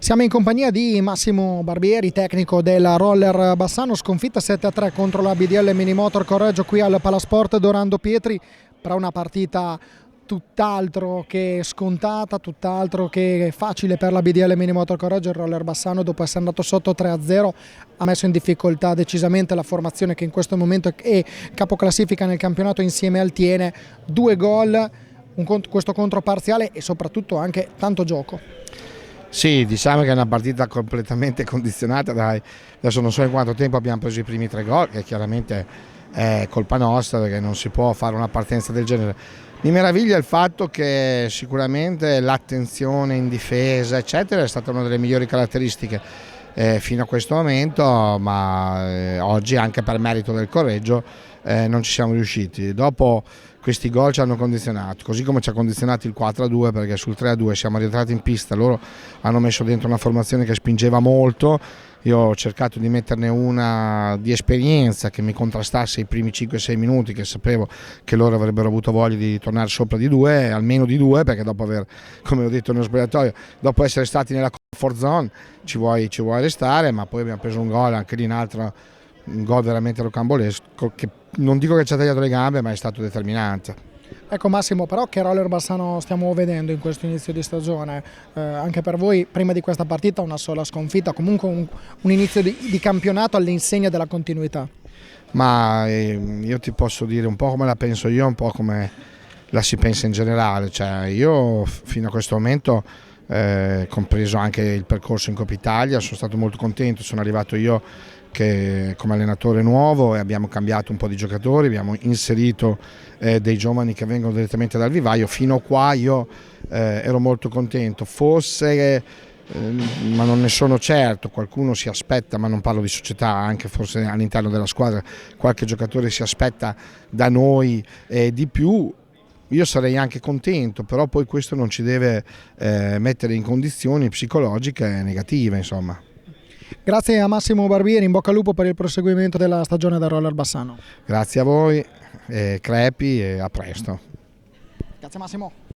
Siamo in compagnia di Massimo Barbieri, tecnico del Roller Bassano, sconfitta 7-3 contro la BDL Minimotor Correggio qui al Palasport Dorando Pietri, per una partita tutt'altro che scontata, tutt'altro che facile per la BDL Minimotor Correggio. Il Roller Bassano, dopo essere andato sotto 3-0, ha messo in difficoltà decisamente la formazione che in questo momento è capoclassifica nel campionato insieme al Tiene. 2 gol, questo controparziale e soprattutto anche tanto gioco. Sì, diciamo che è una partita completamente condizionata adesso non so in quanto tempo abbiamo preso i primi 3 gol, che chiaramente è colpa nostra perché non si può fare una partenza del genere. Mi meraviglia il fatto che sicuramente l'attenzione in difesa eccetera è stata una delle migliori caratteristiche fino a questo momento, ma oggi anche per merito del Correggio non ci siamo riusciti. Dopo questi gol ci hanno condizionato, così come ci ha condizionato il 4-2, perché sul 3-2 siamo rientrati in pista, loro hanno messo dentro una formazione che spingeva molto. Io ho cercato di metterne una di esperienza che mi contrastasse i primi 5-6 minuti, che sapevo che loro avrebbero avuto voglia di tornare sopra di 2, almeno di 2, perché dopo aver, come ho detto nello spogliatoio, dopo essere stati nella comfort zone ci vuoi restare, ma poi abbiamo preso un gol anche lì, un gol veramente rocambolesco, che non dico che ci ha tagliato le gambe, ma è stato determinante. Ecco Massimo, però che Roller Bassano stiamo vedendo in questo inizio di stagione? Anche per voi prima di questa partita una sola sconfitta, comunque un inizio di campionato all'insegna della continuità. Ma io ti posso dire un po' come la penso io, un po' come la si pensa in generale. Cioè, io fino a questo momento, compreso anche il percorso in Coppa Italia, sono stato molto contento. Sono arrivato io che come allenatore nuovo e abbiamo cambiato un po' di giocatori, abbiamo inserito dei giovani che vengono direttamente dal vivaio. Fino a qua io ero molto contento, forse ma non ne sono certo, qualcuno si aspetta, ma non parlo di società, anche forse all'interno della squadra qualche giocatore si aspetta da noi di più. Io sarei anche contento, però poi questo non ci deve mettere in condizioni psicologiche negative, insomma. Grazie a Massimo Barbieri, in bocca al lupo per il proseguimento della stagione del Roller Bassano. Grazie a voi, crepi e a presto. Grazie Massimo.